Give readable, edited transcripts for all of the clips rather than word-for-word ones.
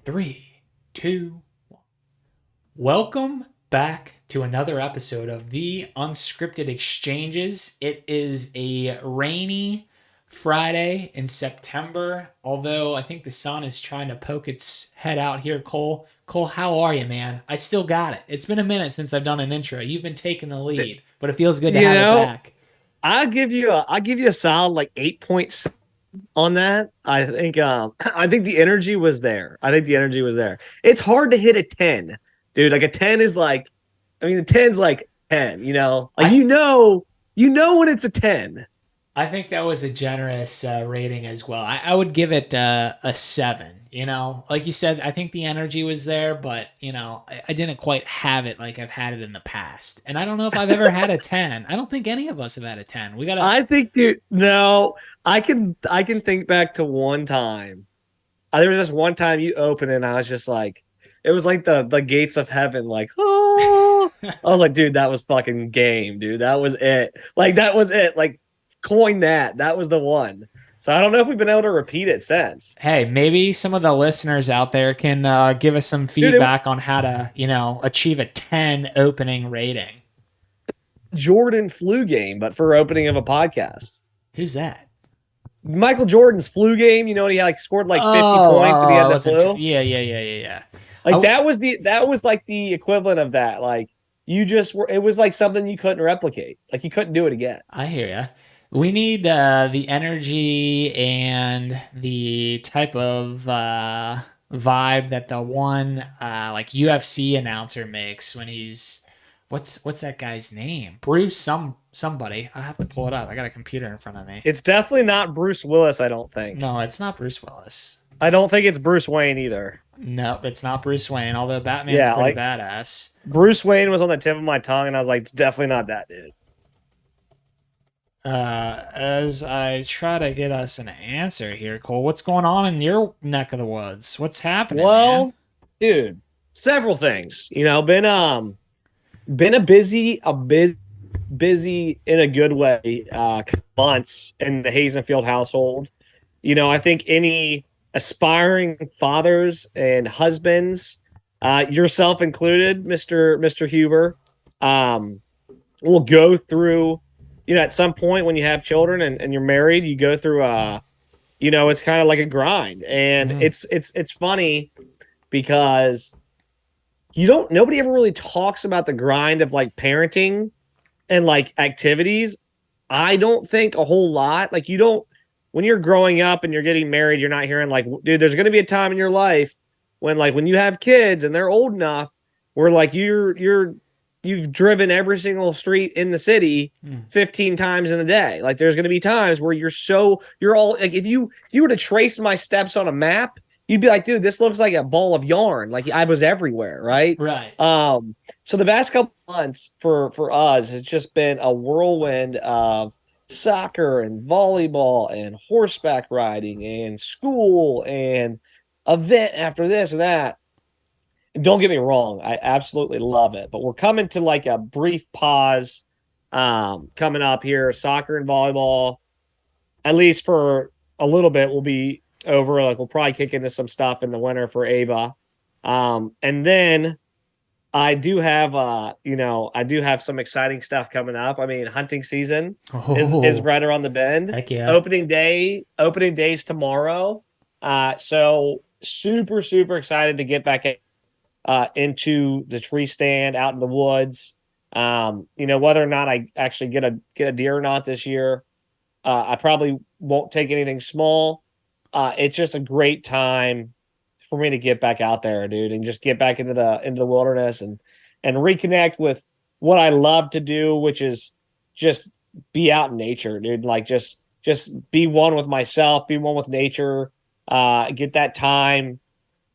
Three, two, one. Welcome back to another episode of the Unscripted Exchanges. It is a rainy Friday in September, although I think the sun is trying to poke its head out here. Cole, how are you, man? I still got it. It's been a minute since I've done an intro. You've been taking the lead, but it feels good to You have it know, back. I'll give you a solid like 8 points on that. I think the energy was there. I think the energy was there. It's hard to hit a 10, dude. Like a 10 is like, I mean, the 10's like 10, like I you know when it's a 10. I think that was a generous rating as well. I would give it a 7. Like you said, I think the energy was there, but I didn't quite have it like I've had it in the past. And I don't know if I've ever had a 10. I don't think any of us have had a 10. We gotta. I think, dude, no, I can think back to one time. There was this one time you opened and I was just like, it was like the gates of heaven, like, oh, I was like, dude, that was fucking game, dude. That was it. Like, that was it. Like, coin that. That was the one. So I don't know if we've been able to repeat it since. Hey, maybe some of the listeners out there can give us some Dude, feedback on how to achieve a 10 opening rating. Jordan flu game, but for opening of a podcast. Who's that? Michael Jordan's flu game, when he like scored like 50 Oh, points and he had I the wasn't. flu. Yeah. Like that was like the equivalent of that. Like it was like something you couldn't replicate. Like you couldn't do it again. I hear ya. We need the energy and the type of vibe that the one like UFC announcer makes when he's what's that guy's name? Bruce somebody. I have to pull it up. I got a computer in front of me. It's definitely not Bruce Willis, I don't think. No, it's not Bruce Willis. I don't think it's Bruce Wayne either. No, it's not Bruce Wayne, although Batman's Yeah, pretty like badass. Bruce Wayne was on the tip of my tongue, and I was like, it's definitely not that dude. As I try to get us an answer here, Cole, what's going on in your neck of the woods? What's happening, man? Well, dude, several things. Been a busy in a good way months in the Hazenfield household. I think any aspiring fathers and husbands, yourself included, Mr. Huber, will go through, at some point when you have children and you're married, you go through it's kind of like a grind. And it's funny because nobody ever really talks about the grind of like parenting and like activities. I don't think a whole lot. Like when you're growing up and you're getting married, you're not hearing like, dude, there's going to be a time in your life when you have kids and they're old enough where like you've driven every single street in the city 15 times in a day. Like there's going to be times where you're all like, if you were to trace my steps on a map, you'd be like, dude, this looks like a ball of yarn. Like I was everywhere. Right. Right. So the past couple months for us has just been a whirlwind of soccer and volleyball and horseback riding and school and event after this and that. And don't get me wrong, I absolutely love it, but we're coming to like a brief pause coming up here. Soccer and volleyball, at least for a little bit, will be over. Like we'll probably kick into some stuff in the winter for Ava. And then I do have some exciting stuff coming up. I mean, hunting season is right around the bend. Heck yeah. Opening days tomorrow. So super, super excited to get back into the tree stand out in the woods. Whether or not I actually get a deer or not this year, I probably won't take anything small. It's just a great time for me to get back out there, dude, and just get back into the wilderness and reconnect with what I love to do, which is just be out in nature, dude. Like just be one with myself, be one with nature, get that time,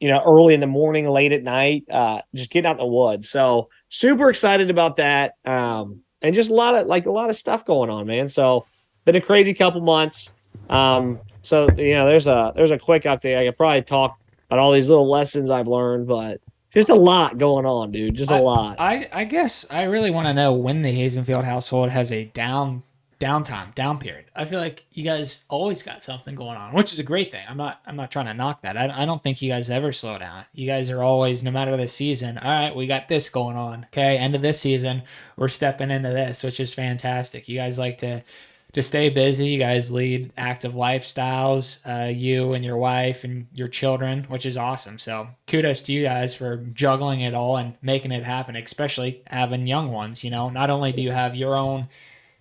early in the morning, late at night, just getting out in the woods. So super excited about that. And just a lot of stuff going on, man. So been a crazy couple months. So there's a quick update. I could probably talk about all these little lessons I've learned, but just a lot going on, dude. Just a lot. I guess I really want to know when the Hazenfield household has a down downtime, down period. I feel like you guys always got something going on, which is a great thing. I'm not trying to knock that. I don't think you guys ever slow down. You guys are always, no matter the season, all right, we got this going on. Okay, end of this season, we're stepping into this, which is fantastic. You guys like to stay busy. You guys lead active lifestyles, you and your wife and your children, which is awesome. So kudos to you guys for juggling it all and making it happen, especially having young ones. Not only do you have your own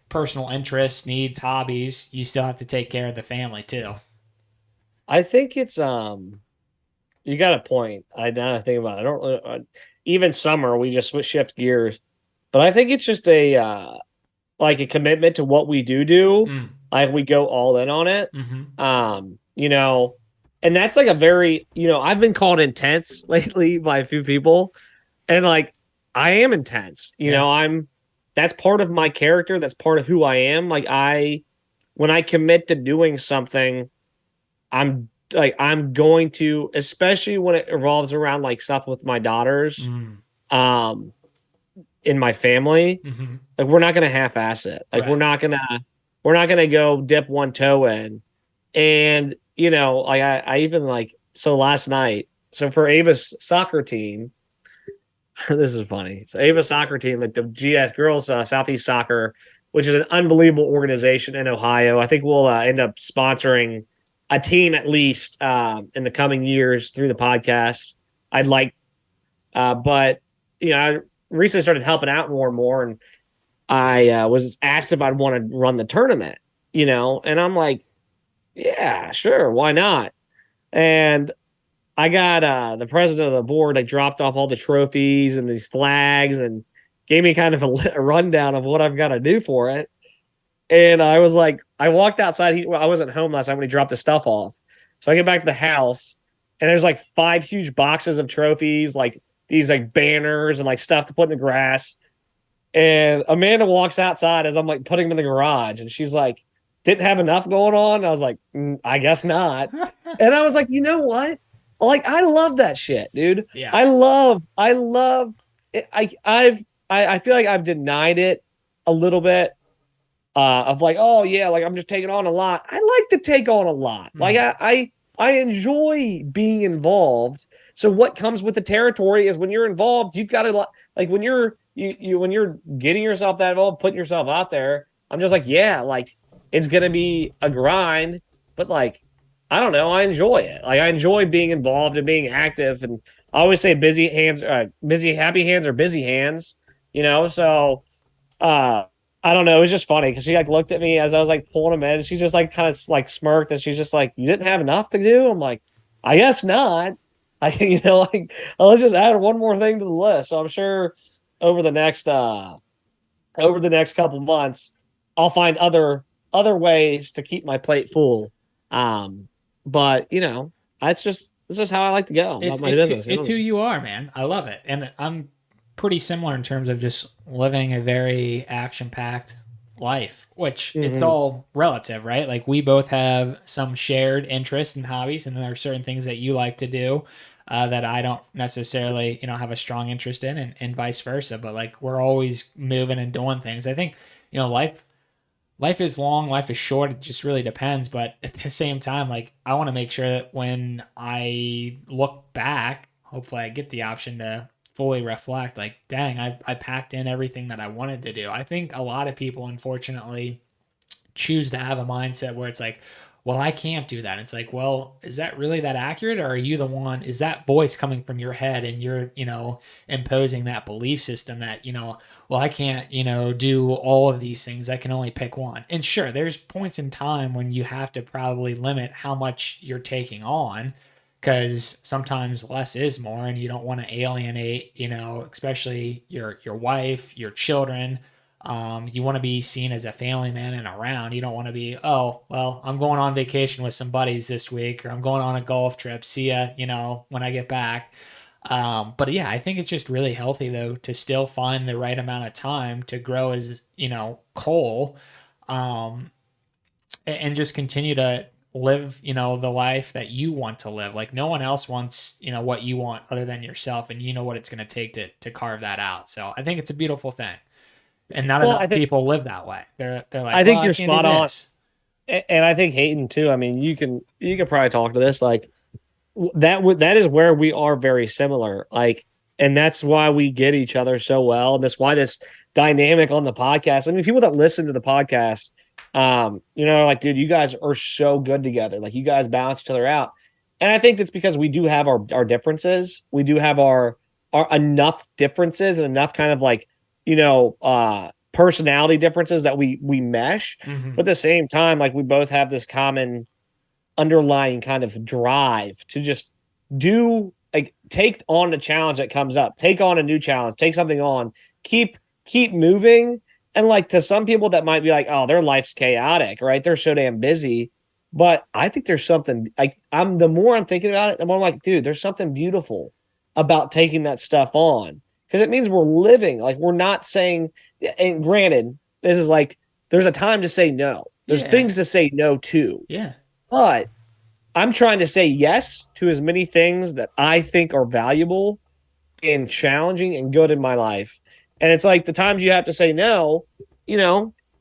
personal interests, needs, hobbies, you still have to take care of the family too. I think it's you got a point. I now think about it. I don't even summer we just shift gears, but I think it's just a like a commitment to what we do. Mm. Like we go all in on it. Mm-hmm. And that's like a very, I've been called intense lately by a few people, and like I am intense. Yeah. That's part of my character. That's part of who I am. Like when I commit to doing something, I'm going to, especially when it revolves around like stuff with my daughters, Mm. in my family. Mm-hmm. Like we're not gonna half-ass it. Like Right. we're not gonna go dip one toe in. And like I even like so last night. So for Ava's soccer team, this is funny. So Ava's soccer team, like the GS girls Southeast Soccer, which is an unbelievable organization in Ohio. I think we'll end up sponsoring a team at least in the coming years through the podcast. I'd like, but I recently started helping out more and more, and I was asked if I'd want to run the tournament, and I'm like, yeah, sure, why not? And I got the president of the board. I dropped off all the trophies and these flags and gave me kind of a rundown of what I've got to do for it. And I was like, I walked outside. I wasn't home last night when he dropped the stuff off. So I get back to the house, and there's like 5 huge boxes of trophies, like these like banners and like stuff to put in the grass. And Amanda walks outside as I'm like putting them in the garage, and she's like, "Didn't have enough going on." And I was like, "I guess not." And I was like, you know what? Like, I love that shit, dude. Yeah. I love it. I feel like I've denied it a little bit. Of like, oh yeah, like I'm just taking on a lot. I like to take on a lot. Like I enjoy being involved. So what comes with the territory is when you're involved, you've got to like when when you're getting yourself that involved, putting yourself out there. I'm just like, yeah, like it's gonna be a grind, but like I don't know, I enjoy it. Like I enjoy being involved and being active. And I always say happy hands are busy hands. So uh I don't know. It was just funny because she like looked at me as I was like pulling them in. And she just like kind of like smirked, and she's just like, "You didn't have enough to do." I'm like, "I guess not." Like let's just add one more thing to the list. So I'm sure over the next couple months, I'll find other ways to keep my plate full. But it's just how I like to go about It's my it's business. it's who you are, man. I love it, and I'm pretty similar in terms of just living a very action-packed life, which it's Mhm. all relative, right? Like we both have some shared interests and hobbies, and there are certain things that you like to do that I don't necessarily, have a strong interest in, and vice versa. But like we're always moving and doing things. I think, life is long, life is short. It just really depends. But at the same time, like I want to make sure that when I look back, hopefully I get the option to fully reflect, like, dang, I packed in everything that I wanted to do. I think a lot of people, unfortunately, choose to have a mindset where it's like, well, I can't do that. It's like, well, is that really that accurate? Or are you the one, is that voice coming from your head and you're, imposing that belief system that, well, I can't, do all of these things. I can only pick one. And sure, there's points in time when you have to probably limit how much you're taking on because sometimes less is more and you don't want to alienate, especially your wife, your children. You want to be seen as a family man and around. You don't want to be, oh, well, I'm going on vacation with some buddies this week, or I'm going on a golf trip. See ya, when I get back. But yeah, I think it's just really healthy though to still find the right amount of time to grow as, Cole, um, and just continue to live, the life that you want to live. Like no one else wants, what you want other than yourself, and you know what it's going to take to carve that out. So I think it's a beautiful thing. And not Well, enough people live that way. They're like, I well, think I you're can't do spot on. this. And I think Hayden too. I mean, you can probably talk to this. Like that is where we are very similar. Like, and that's why we get each other so well. And that's why this dynamic on the podcast. I mean, people that listen to the podcast, like, dude, you guys are so good together. Like, you guys balance each other out. And I think that's because we do have our differences. We do have our enough differences and enough kind of like, personality differences that we mesh. Mm-hmm. But at the same time, like, we both have this common underlying kind of drive to just take on a challenge that comes up, take on a new challenge, take something on, keep moving. And like, to some people that might be like, oh, their life's chaotic, right? They're so damn busy. But I think there's something like, the more I'm thinking about it, the more I'm like, dude, there's something beautiful about taking that stuff on, because it means we're living. Like, we're not saying, and granted, this is like, there's a time to say no. There's things to say no to. Yeah. But I'm trying to say yes to as many things that I think are valuable and challenging and good in my life. And it's like, the times you have to say no,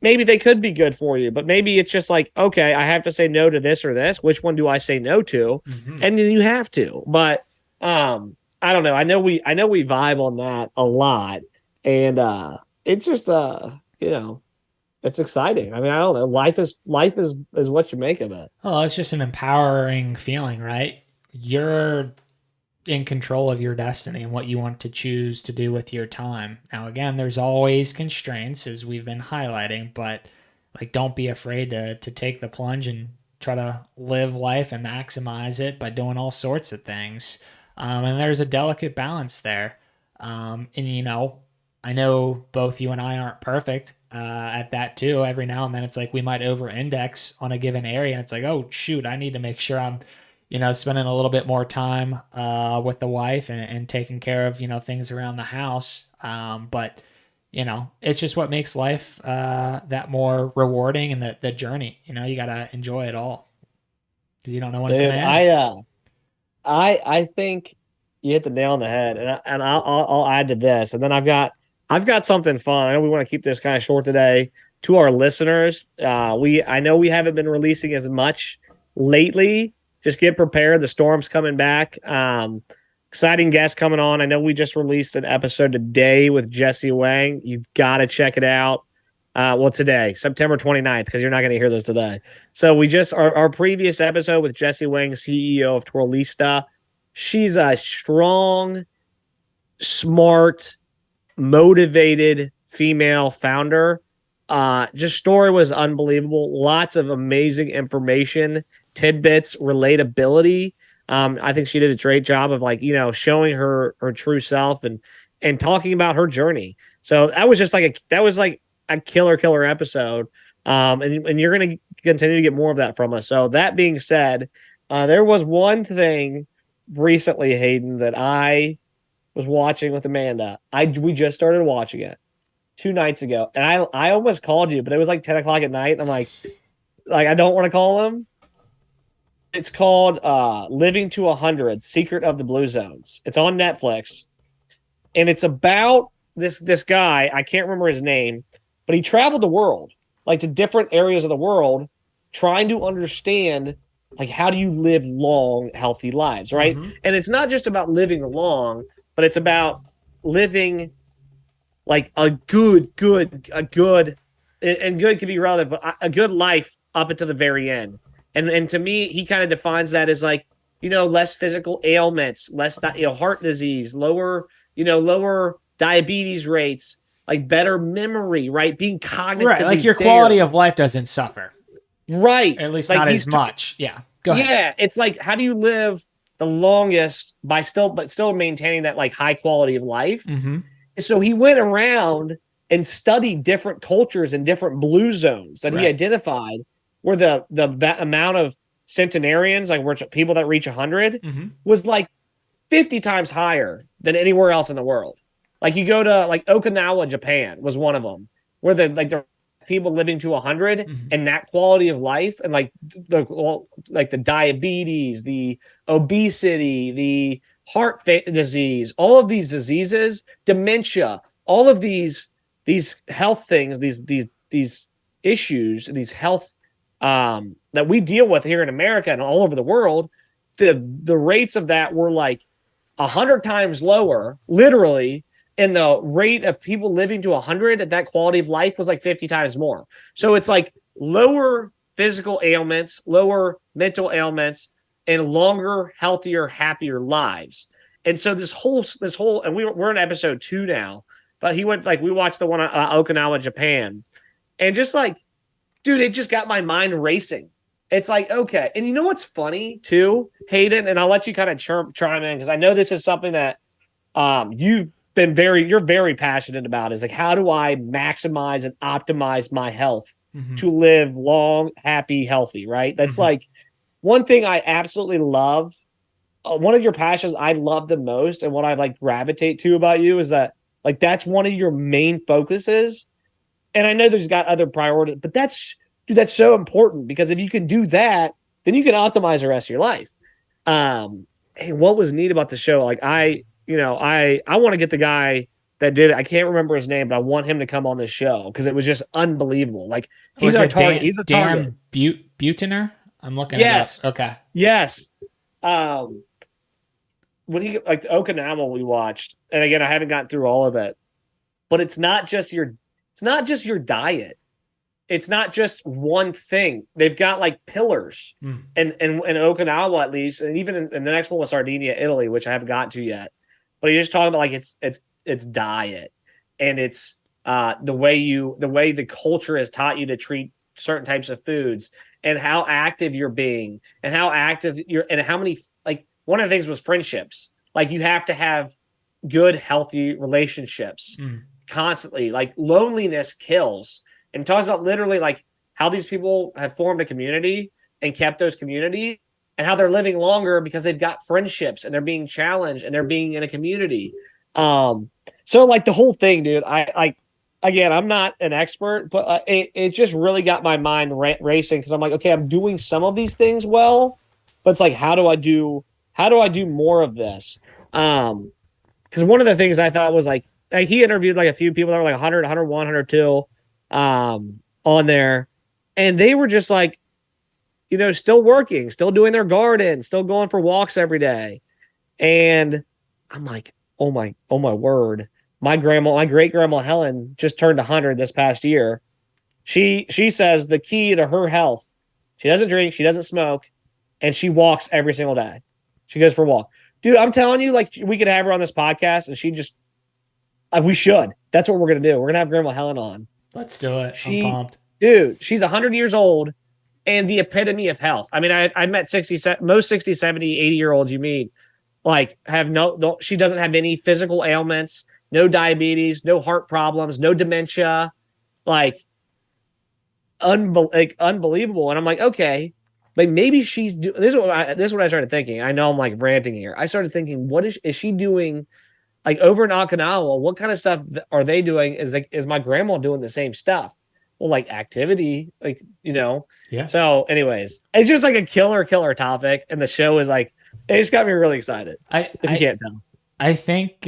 maybe they could be good for you, but maybe it's just like, okay, I have to say no to this or this. Which one do I say no to? Mm-hmm. And then you have to. But I don't know. I know we vibe on that a lot. And it's just it's exciting. I mean, I don't know. Life is what you make of it. Oh, it's just an empowering feeling, right? You're in control of your destiny and what you want to choose to do with your time. Now, again, there's always constraints, as we've been highlighting, but like, don't be afraid to take the plunge and try to live life and maximize it by doing all sorts of things. And there's a delicate balance there. And I know both you and I aren't perfect at that too. Every now and then it's like we might over index on a given area, and it's like, oh shoot, I need to make sure I'm spending a little bit more time with the wife and taking care of things around the house. But it's just what makes life that more rewarding, and the journey. You gotta enjoy it all, because you don't know when it's Dude, gonna end. I think you hit the nail on the head, and I'll add to this, and then I've got something fun. I know we want to keep this kind of short today. To our listeners, I know we haven't been releasing as much lately. Just get prepared. The storm's coming back. Exciting guests coming on. I know we just released an episode today with Jesse Wang. You've got to check it out. Today, September 29th, because you're not going to hear this today. So we just, our previous episode with Jesse Wang, CEO of Twirlista. She's a strong, smart, motivated female founder. Just story was unbelievable. Lots of amazing information, tidbits, relatability. I think she did a great job of showing her true self and talking about her journey. So that was like a killer episode. And you're going to continue to get more of that from us. So that being said, there was one thing recently, Hayden, that I was watching with Amanda. We just started watching it 2 nights ago, and I almost called you, but it was like 10 o'clock at night. And I'm like I don't want to call him. It's called Living to 100: Secret of the Blue Zones. It's on Netflix, and it's about this guy. I can't remember his name, but he traveled the world, like to different areas of the world, trying to understand like, how do you live long, healthy lives, right? Mm-hmm. And it's not just about living long, but it's about living like a good, and good can be relative, but a good life up until the very end. And to me, he kind of defines that as like, less physical ailments, less heart disease, lower diabetes rates, like better memory, right? Being cognitively Right, like your there. quality of life doesn't suffer, Right. at least Like not as much. Yeah, go ahead. yeah, it's like, how do you live the longest but still maintaining that like high quality of life? Mm-hmm. So he went around and studied different cultures and different blue zones that he Right. identified where the amount of centenarians, like where people that reach 100, Mm-hmm. was like 50 times higher than anywhere else in the world. Like, you go to like Okinawa, Japan was one of them, where the people living to 100 Mm-hmm. and that quality of life, and like the diabetes, the obesity, the heart disease, all of these diseases, dementia, all of these these health things, these issues, these health that we deal with here in America and all over the world, the rates of that were like 100 times lower, literally, and the rate of people living to 100 at that quality of life was like 50 times more. So it's like lower physical ailments, lower mental ailments, and longer, healthier, happier lives. And so this whole, and we're in episode 2 now, but he went like we watched the one on Okinawa, Japan, and just like, dude, it just got my mind racing. It's like, okay. And you know what's funny too, Hayden? And I'll let you kind of chime in because I know this is something that you're very passionate about is like, how do I maximize and optimize my health to live long, happy, healthy, right? That's like one thing I absolutely love. One of your passions I love the most and what I like gravitate to about you is that like that's one of your main focuses. And I know there's got other priorities, but that's so important because if you can do that, then you can optimize the rest of your life. And what was neat about the show, like I want to get the guy that did it. I can't remember his name, but I want him to come on this show because it was just unbelievable. Like he's our target. He's a target. Dan Butiner? I'm looking Yes. it up. Okay. Yes. When he like Okinawa we watched, and again I haven't gotten through all of it, but it's not just your diet. It's not just one thing. They've got like pillars, and Okinawa at least, and even in the next one was Sardinia, Italy, which I haven't gotten to yet. But he's just talking about like it's diet, and it's the way the culture has taught you to treat certain types of foods, and how active you're being, and how active you're, and how many like one of the things was friendships. Like you have to have good, healthy relationships constantly. Like loneliness kills. And talks about literally like how these people have formed a community and kept those communities and how they're living longer because they've got friendships and they're being challenged and they're being in a community. So like the whole thing, dude, again, I'm not an expert, but it just really got my mind racing because I'm like, okay, I'm doing some of these things well, but it's like, how do I do more of this? Because one of the things I thought was like he interviewed like a few people that were like 100, 101, 102 on there, and they were just like, still working, still doing their garden, still going for walks every day. And I'm like, oh my word. My great grandma Helen just turned 100 this past year. She says the key to her health, she doesn't drink, she doesn't smoke, and she walks every single day. She goes for a walk. Dude, I'm telling you, like we could have her on this podcast and she just we should. That's what we're gonna do. We're gonna have Grandma Helen on. Let's do it. I'm pumped. Dude, she's 100 years old and the epitome of health. I mean, I met most 60, 70, 80-year-olds you meet, like, have she doesn't have any physical ailments, no diabetes, no heart problems, no dementia, like, unbelievable. And I'm like, okay, like maybe she's this is what I started thinking. I know I'm like ranting here. I started thinking, what is she doing? Like over in Okinawa, what kind of stuff are they doing? Is my grandma doing the same stuff? Well, like activity, like, Yeah. So anyways, it's just like a killer topic. And the show is like, it just got me really excited. If you can't tell. I think,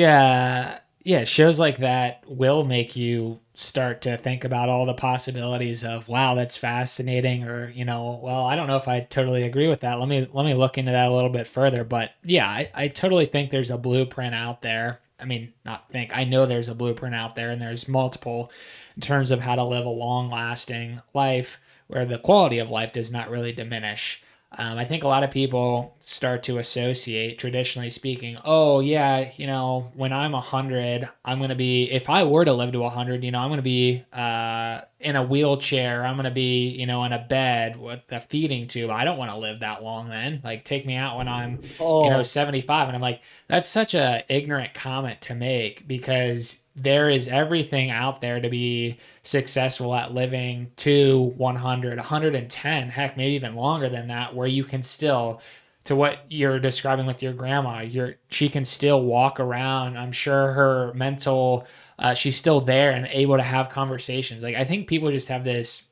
shows like that will make you start to think about all the possibilities of, wow, that's fascinating. Or, well, I don't know if I totally agree with that. Let me look into that a little bit further. But yeah, I totally think there's a blueprint out there. I mean, I know there's a blueprint out there, and there's multiple in terms of how to live a long lasting life where the quality of life does not really diminish. I think a lot of people start to associate, traditionally speaking, oh yeah, when I'm 100, I'm going to be, if I were to live to 100, I'm going to be in a wheelchair. I'm going to be, in a bed with a feeding tube. I don't want to live that long then. Like, take me out when I'm, 75. And I'm like, that's such a ignorant comment to make because there is everything out there to be successful at living to 100, 110, heck, maybe even longer than that, where you can still, to what you're describing with your grandma, she can still walk around. I'm sure her mental, she's still there and able to have conversations. Like, I think people just have this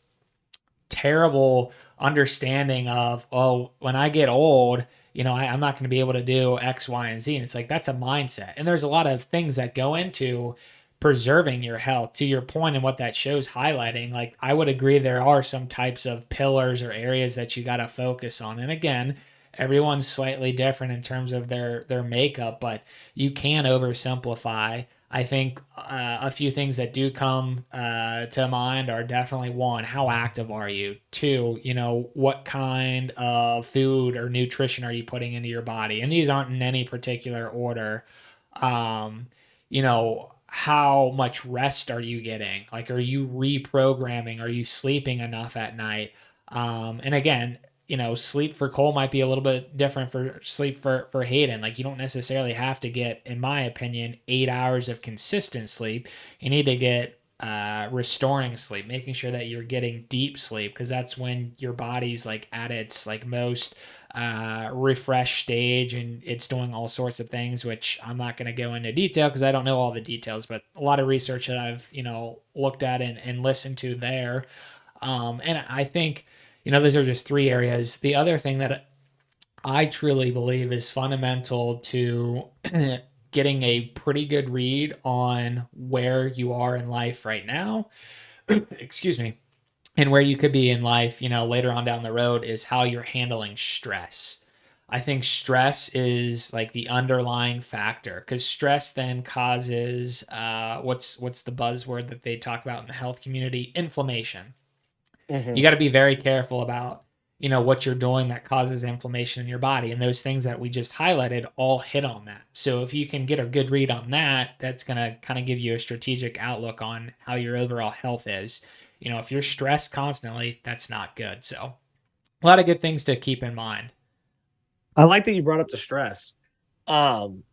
terrible understanding of, oh, when I get old, I'm not going to be able to do X, Y, and Z. And it's like, that's a mindset. And there's a lot of things that go into preserving your health. To your point and what that show's highlighting, like I would agree there are some types of pillars or areas that you got to focus on. And again, everyone's slightly different in terms of their makeup, but you can oversimplify. I think a few things that do come to mind are definitely one, how active are you? Two, what kind of food or nutrition are you putting into your body? And these aren't in any particular order. Um, how much rest are you getting? Like, are you reprogramming? Are you sleeping enough at night? And again, sleep for Cole might be a little bit different for sleep for Hayden. Like, you don't necessarily have to get, in my opinion, 8 hours of consistent sleep. You need to get restoring sleep, making sure that you're getting deep sleep, because that's when your body's like at its like most refresh stage, and it's doing all sorts of things, which I'm not going to go into detail because I don't know all the details, but a lot of research that I've looked at and listened to there. And I think those are just three areas. The other thing that I truly believe is fundamental to getting a pretty good read on where you are in life right now, excuse me, and where you could be in life, later on down the road, is how you're handling stress. I think stress is like the underlying factor, because stress then causes what's the buzzword that they talk about in the health community? Inflammation. You got to be very careful about what you're doing that causes inflammation in your body, and those things that we just highlighted all hit on that. So if you can get a good read on that, that's going to kind of give you a strategic outlook on how your overall health is. If you're stressed constantly, that's not good. So a lot of good things to keep in mind. I like that you brought up the stress. Um,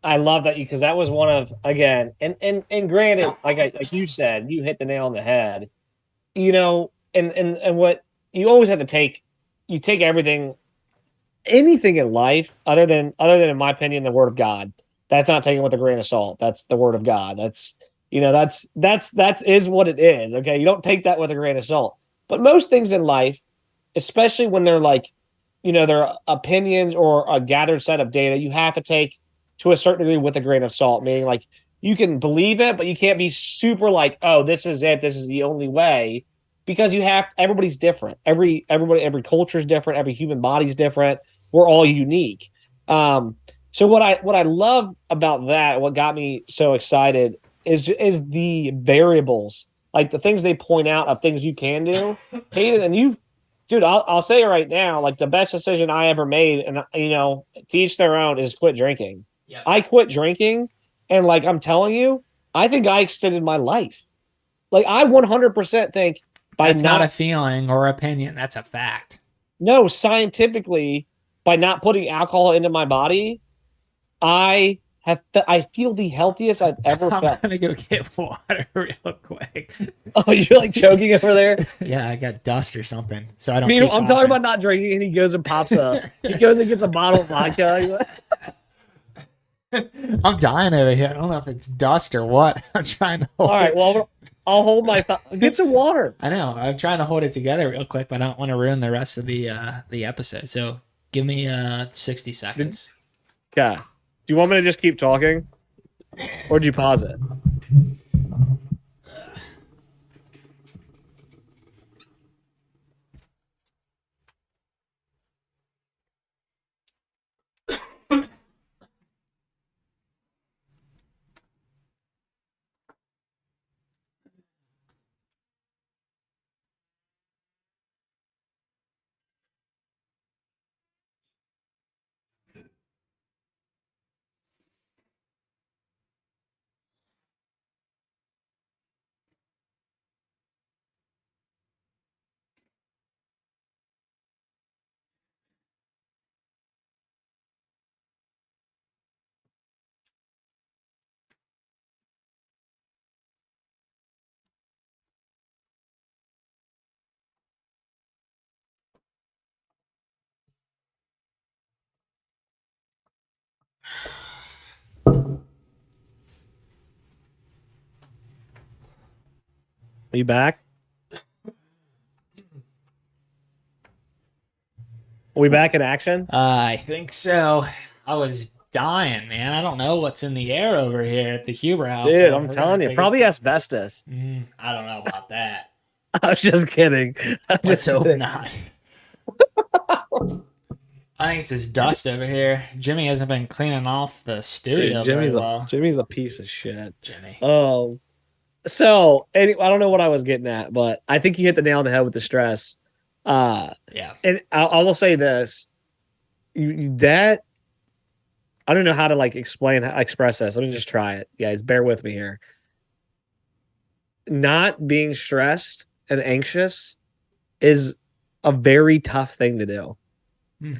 I love that because that was one of, again, and granted, like you said, you hit the nail on the head. And what you always have to take, you take anything in life other than in my opinion the word of God. That's not taken with a grain of salt. That's the word of God. That's is what it is. Okay, you don't take that with a grain of salt. But most things in life, especially when they're like, their opinions or a gathered set of data, you have to take to a certain degree with a grain of salt. Meaning, like, you can believe it, but you can't be super like, oh, this is it. This is the only way, because everybody's different. Every culture is different. Every human body's different. We're all unique. So what I love about that, what got me so excited is the variables, like the things they point out of things you can do. Hayden, and you've dude, I'll say it right now, like the best decision I ever made, and to each their own, is quit drinking. Yeah. I quit drinking, and like I'm telling you, I think I extended my life. Like I 100% think by That's not a not feeling or opinion. That's a fact. no scientifically, by not putting alcohol into my body, I feel the healthiest I've ever I'm felt. gonna go get water real quick. Oh, you're like choking over there. Yeah, I got dust or something, so I don't. You know, Keep I'm talking about not drinking, and he goes and pops a. He goes and gets a bottle of vodka. I'm dying over here. I don't know if it's dust or what. I'm trying to hold All right, it. well, I'll hold my. Get some water. I know. I'm trying to hold it together real quick, but I don't want to ruin the rest of the episode. So give me 60 seconds. Okay. Do you want me to just keep talking, or do you pause it? Are you back? Are we back in action? I think so. I was dying, man. I don't know what's in the air over here at the Huber house. Dude, But I'm we're gonna telling have you, to get probably some. asbestos. I don't know about that. I was just kidding. I'm Let's just hope kidding. not. I think it's just dust over here. Jimmy hasn't been cleaning off the Dude, studio very well. Jimmy's a piece of shit. Jimmy. Um, I don't know what I was getting at, but I think you hit the nail on the head with the stress. Uh, Yeah. and I will say this: that I don't know how to like express this. Let me just try it, guys. Bear with me here. Not being stressed and anxious is a very tough thing to do. Hmm.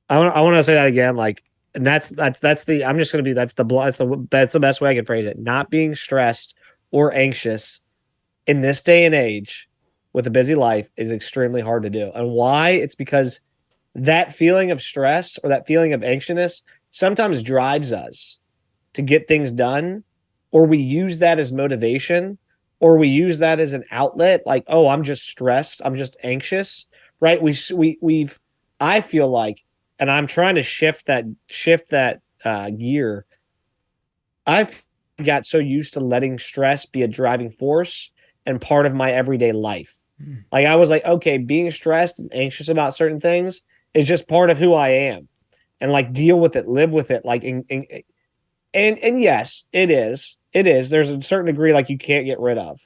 I want to say that again, like, and that's the I'm just gonna be that's the best way I can phrase it. Not being stressed or anxious in this day and age with a busy life is extremely hard to do. And why? It's because that feeling of stress or that feeling of anxiousness sometimes drives us to get things done, or we use that as motivation, or we use that as an outlet. Like, oh, I'm just stressed, I'm just anxious, right? We've I feel like, and I'm trying to shift that gear. I've got so used to letting stress be a driving force and part of my everyday life. Hmm. Like I was like, okay, being stressed and anxious about certain things is just part of who I am, and like deal with it, live with it. Like, and yes, it is. It is. There's a certain degree like you can't get rid of.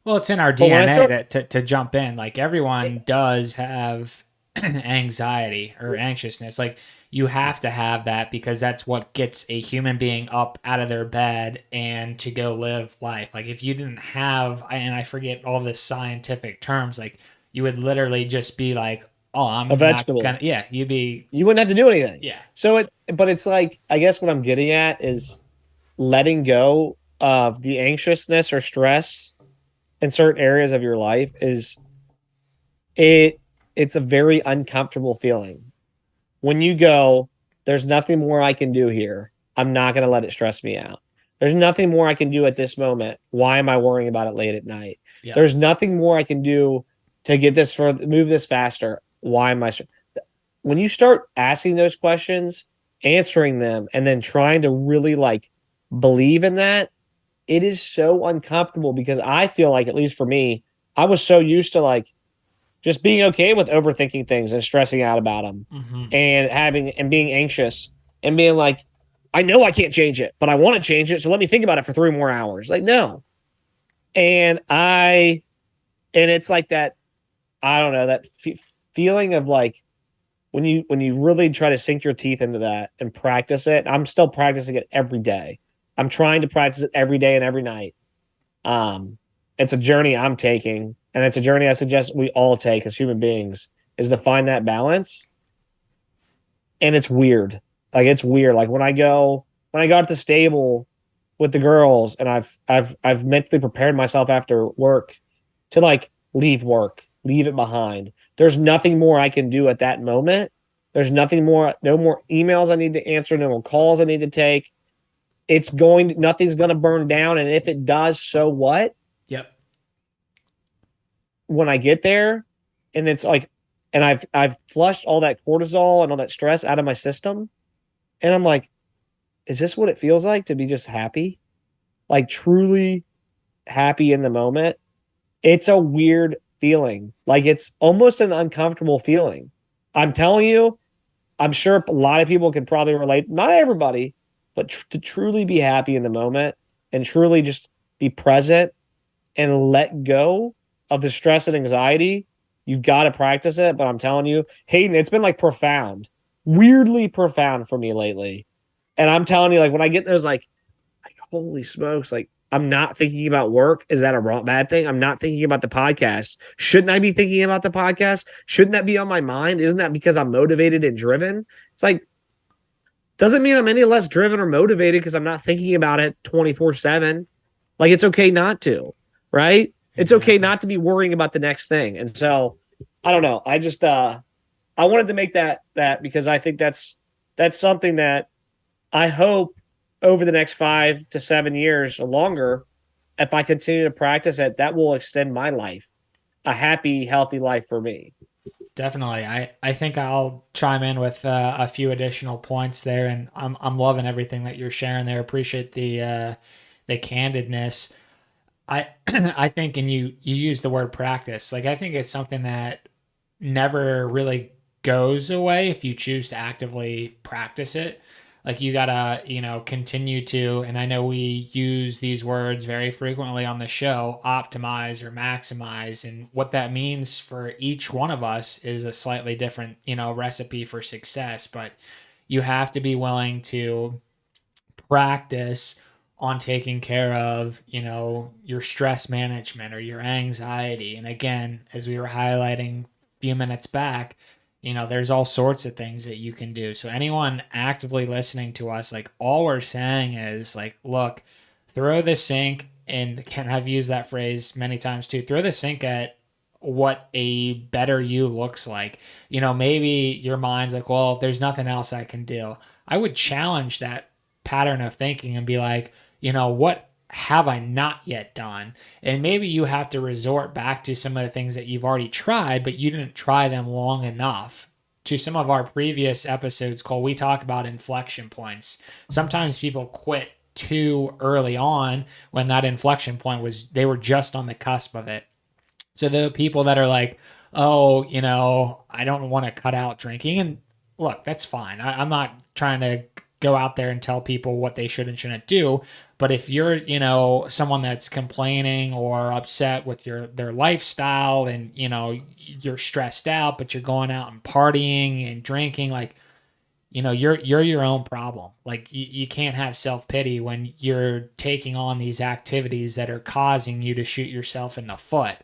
Well, it's in our But when I DNA start, to jump in. Like everyone does have anxiety or anxiousness. Like you have to have that because that's what gets a human being up out of their bed and to go live life. Like if you didn't have, and I forget all the scientific terms, like you would literally just be like, oh, a I'm not vegetable, gonna, yeah, you'd be, you wouldn't have to do anything. yeah, But it's like, I guess what I'm getting at is letting go of the anxiousness or stress in certain areas of your life is it. It's a very uncomfortable feeling when you go, there's nothing more I can do here. I'm not going to let it stress me out. There's nothing more I can do at this moment. Why am I worrying about it late at night? yeah. There's nothing more I can do to get this for move this faster. Why am I? When you start asking those questions, answering them, and then trying to really like believe in that, it is so uncomfortable because I feel like, at least for me, I was so used to like just being okay with overthinking things and stressing out about them Mm-hmm. and being anxious and being like, I know I can't change it, but I want to change it. So let me think about it for 3 more hours. Like, no. And it's like that, I don't know, that feeling of like when you really try to sink your teeth into that and practice it. I'm still practicing it every day. I'm trying to practice it every day and every night. Um, it's a journey I'm taking, and it's a journey I suggest we all take as human beings, is to find that balance. And it's weird. Like it's weird. Like when I go to the stable with the girls and I've mentally prepared myself after work to like leave work, leave it behind. There's nothing more I can do at that moment. There's nothing more, no more emails I need to answer, no more calls I need to take. Nothing's going to burn down. And if it does, so what? Yep. When I get there and it's like, and I've flushed all that cortisol and all that stress out of my system. And I'm like, is this what it feels like to be just happy? Like truly happy in the moment? It's a weird feeling. Like it's almost an uncomfortable feeling. I'm telling you, I'm sure a lot of people can probably relate. Not everybody, but to truly be happy in the moment and truly just be present and let go of the stress and anxiety, you've got to practice it. But I'm telling you, Hayden, it's been like profound, weirdly profound for me lately. And I'm telling you, like when I get those, like holy smokes, like I'm not thinking about work. Is that a wrong bad thing? I'm not thinking about the podcast. Shouldn't I be thinking about the podcast? Shouldn't that be on my mind? Isn't that because I'm motivated and driven? It's like doesn't mean I'm any less driven or motivated because I'm not thinking about it 24/7. Like it's okay not to, right? It's okay Exactly. not to be worrying about the next thing. And so I don't know. I just I wanted to make that because I think that's something that I hope over the next 5 to 7 years or longer, if I continue to practice it, that will extend my life, a happy, healthy life for me. definitely. I think I'll chime in with a few additional points there, and I'm loving everything that you're sharing there. Appreciate the candidness. I I think, and you use the word practice. Like I think it's something that never really goes away if you choose to actively practice it. Like you gotta, continue to, and I know we use these words very frequently on the show, optimize or maximize. And what that means for each one of us is a slightly different, recipe for success. But you have to be willing to practice on taking care of, your stress management or your anxiety. And again, as we were highlighting a few minutes back, there's all sorts of things that you can do. So anyone actively listening to us, like all we're saying is like, look, throw the sink, and can have used that phrase many times too. Throw the sink at what a better you looks like. Maybe your mind's like, well, there's nothing else I can do. I would challenge that pattern of thinking and be like, what have I not yet done? And maybe you have to resort back to some of the things that you've already tried, but you didn't try them long enough. To some of our previous episodes, Cole, we talk about inflection points. Sometimes people quit too early on when that inflection point was, they were just on the cusp of it. So the people that are like, oh, I don't want to cut out drinking. And look, that's fine. I'm not trying to go out there and tell people what they should and shouldn't do. But if you're, someone that's complaining or upset with their lifestyle, and, you're stressed out, but you're going out and partying and drinking, like, you're your own problem. Like you can't have self-pity when you're taking on these activities that are causing you to shoot yourself in the foot.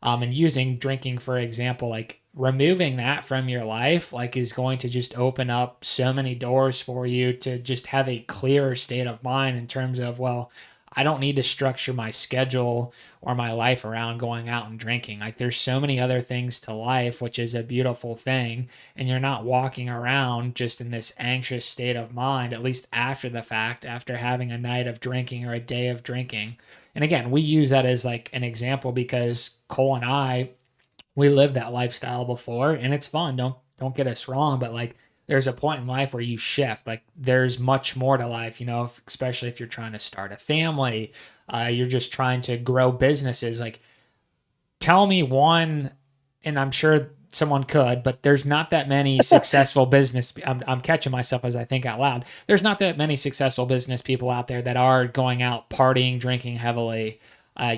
And using drinking for example, like removing that from your life, like is going to just open up so many doors for you to just have a clearer state of mind in terms of, well, I don't need to structure my schedule or my life around going out and drinking. Like there's so many other things to life, which is a beautiful thing. And you're not walking around just in this anxious state of mind, at least after the fact, after having a night of drinking or a day of drinking. And again, we use that as like an example because Cole and I, we lived that lifestyle before, and it's fun. Don't get us wrong, but like there's a point in life where you shift. Like there's much more to life, especially if you're trying to start a family, you're just trying to grow businesses. Like tell me one, and I'm sure someone could, but there's not that many successful business. I'm catching myself as I think out loud. There's not that many successful business people out there that are going out partying, drinking heavily.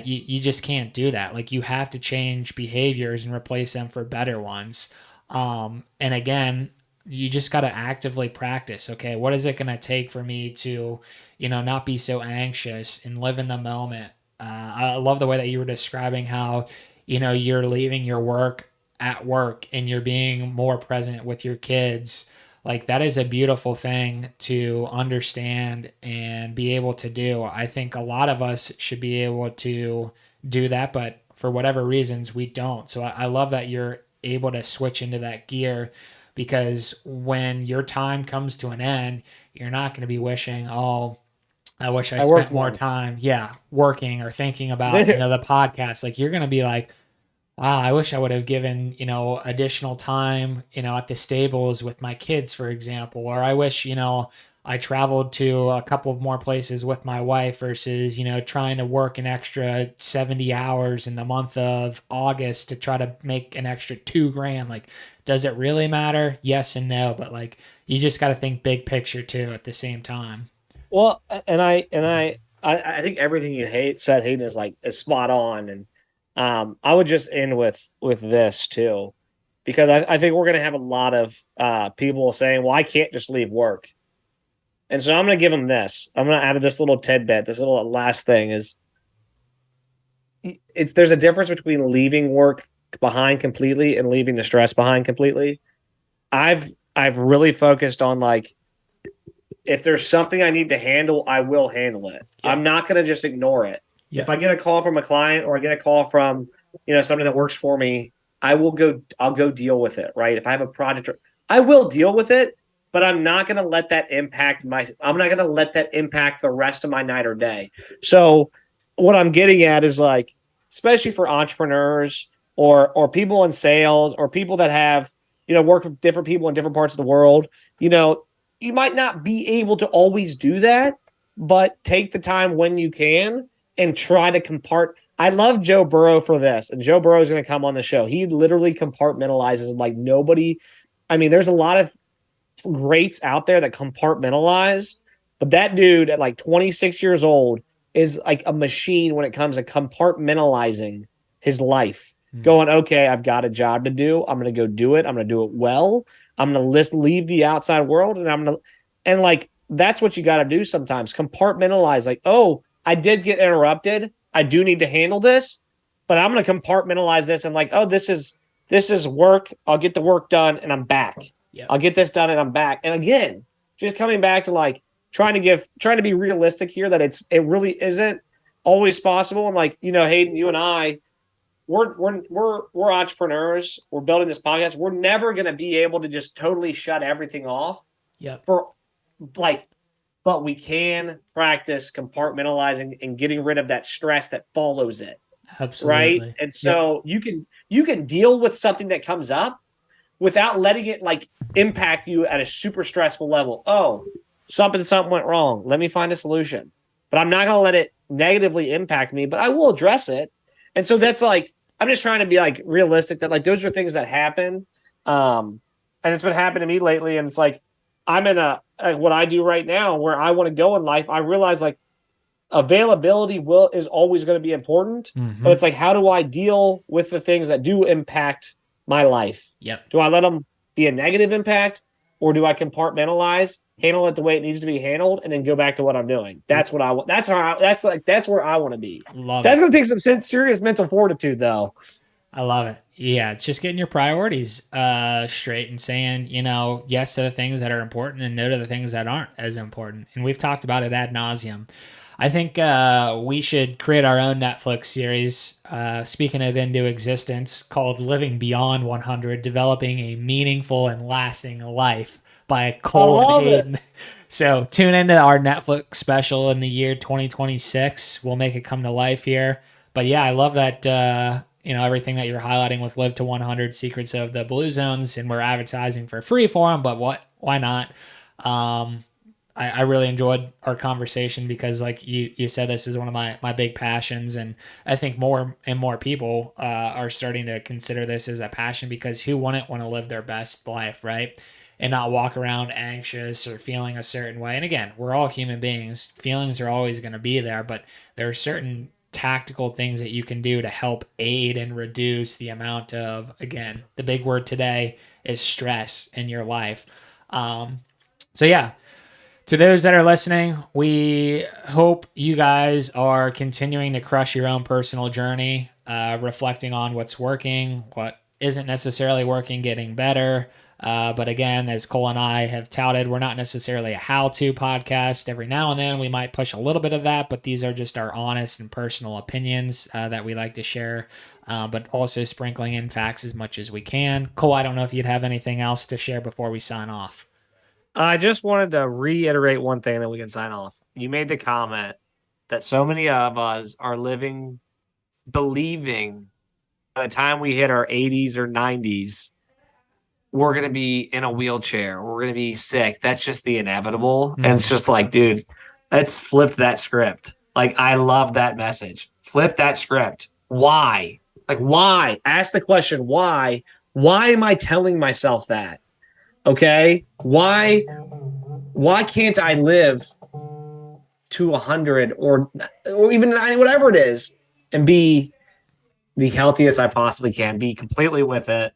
You just can't do that. Like you have to change behaviors and replace them for better ones. And again, you just got to actively practice. Okay, what is it going to take for me to, not be so anxious and live in the moment? I love the way that you were describing how, you're leaving your work at work and you're being more present with your kids. Like that is a beautiful thing to understand and be able to do. I think a lot of us should be able to do that, but for whatever reasons we don't. So I love that you're able to switch into that gear, because when your time comes to an end, you're not going to be wishing, oh, I wish I worked spent more more. time, yeah, working or thinking about, the podcast. Like you're going to be like, wow, I wish I would have given, additional time, at the stables with my kids, for example. Or I wish, I traveled to a couple of more places with my wife versus, trying to work an extra 70 hours in the month of August to try to make an extra 2 grand. Like, does it really matter? Yes and no. But like, you just got to think big picture too at the same time. Well, I think everything you said, Hayden, is spot on, and I would just end with this too, because I think we're going to have a lot of people saying, "Well, I can't just leave work," and so I'm going to give them this. I'm going to add this little tidbit. This little last thing is, there's a difference between leaving work behind completely and leaving the stress behind completely. I've really focused on like, if there's something I need to handle, I will handle it. Yeah. I'm not going to just ignore it. Yeah. If I get a call from a client or I get a call from, somebody that works for me, I'll go deal with it. Right. If I have a project, I will deal with it, but I'm not going to let that impact I'm not going to let that impact the rest of my night or day. So what I'm getting at is like, especially for entrepreneurs, or people in sales or people that have, work with different people in different parts of the world, you might not be able to always do that, but take the time when you can and try to I love Joe Burrow for this, and Joe Burrow is going to come on the show. He literally compartmentalizes like nobody. I mean, there's a lot of greats out there that compartmentalize, but that dude at like 26 years old is like a machine when it comes to compartmentalizing his life. Going, okay, I've got a job to do. I'm going to go do it. I'm going to do it well. I'm going to leave the outside world, and and like, that's what you got to do sometimes. Compartmentalize, like, oh, I did get interrupted. I do need to handle this, but I'm going to compartmentalize this and like, oh, this is work. I'll get the work done and I'm back. Yep. I'll get this done and I'm back. And again, just coming back to like trying to be realistic here that it really isn't always possible. And like, Hayden, you and I, we're entrepreneurs. We're building this podcast. We're never going to be able to just totally shut everything off. Yep. But we can practice compartmentalizing and getting rid of that stress that follows it. Absolutely. Right. And so you can deal with something that comes up without letting it like impact you at a super stressful level. Oh, something went wrong. Let me find a solution. But I'm not going to let it negatively impact me, but I will address it. And so that's like, I'm just trying to be like realistic that like those are things that happen. And it's been happening to me lately. And it's like, I'm in what I do right now where I want to go in life. I realize like availability is always going to be important. But it's like, how do I deal with the things that do impact my life? Yep. Do I let them be a negative impact, or do I compartmentalize, handle it the way it needs to be handled, and then go back to what I'm doing? That's what I want. That's where I want to be. That's going to take some serious mental fortitude, though. I love it. Yeah, it's just getting your priorities straight and saying, yes to the things that are important and no to the things that aren't as important. And we've talked about it ad nauseum. I think we should create our own Netflix series, speaking it into existence, called Living Beyond 100, Developing a Meaningful and Lasting Life by Cole and Hayden. So tune into our Netflix special in the year 2026. We'll make it come to life here. But yeah, I love that, everything that you're highlighting with Live to 100, Secrets of the Blue Zones, and we're advertising for free for them, but why not? I really enjoyed our conversation because, like you said, this is one of my big passions, and I think more and more people are starting to consider this as a passion because who wouldn't want to live their best life, right? And not walk around anxious or feeling a certain way. And again, we're all human beings. Feelings are always going to be there, but there are certain tactical things that you can do to help aid and reduce the amount of, again, the big word today is stress in your life. So yeah. To those that are listening, we hope you guys are continuing to crush your own personal journey, reflecting on what's working, what isn't necessarily working, getting better. But again, as Cole and I have touted, we're not necessarily a how-to podcast. Every now and then we might push a little bit of that, but these are just our honest and personal opinions that we like to share, but also sprinkling in facts as much as we can. Cole, I don't know if you'd have anything else to share before we sign off. I just wanted to reiterate one thing that we can sign off. You made the comment that so many of us are believing by the time we hit our 80s or 90s, we're going to be in a wheelchair. We're going to be sick. That's just the inevitable. And it's just like, dude, let's flip that script. Like, I love that message. Flip that script. Why? Like, why? Ask the question, why? Why am I telling myself that? Okay, why can't I live to 100 or even 90, whatever it is, and be the healthiest I possibly can, be completely with it,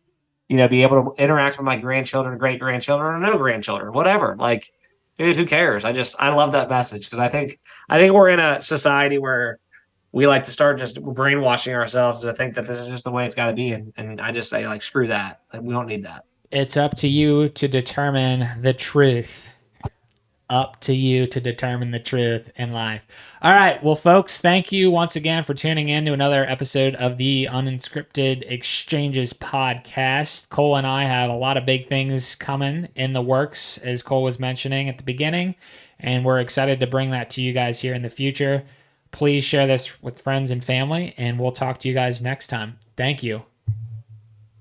be able to interact with my grandchildren, great grandchildren, or no grandchildren, whatever. Like, dude, who cares? I love that message because I think we're in a society where we like to start just brainwashing ourselves to think that this is just the way it's got to be, and I just say, like, screw that. Like, we don't need that. It's up to you to determine the truth. Up to you to determine the truth in life. All right. Well, folks, thank you once again for tuning in to another episode of the Unscripted Exchanges podcast. Cole and I have a lot of big things coming in the works, as Cole was mentioning at the beginning, and we're excited to bring that to you guys here in the future. Please share this with friends and family, and we'll talk to you guys next time. Thank you.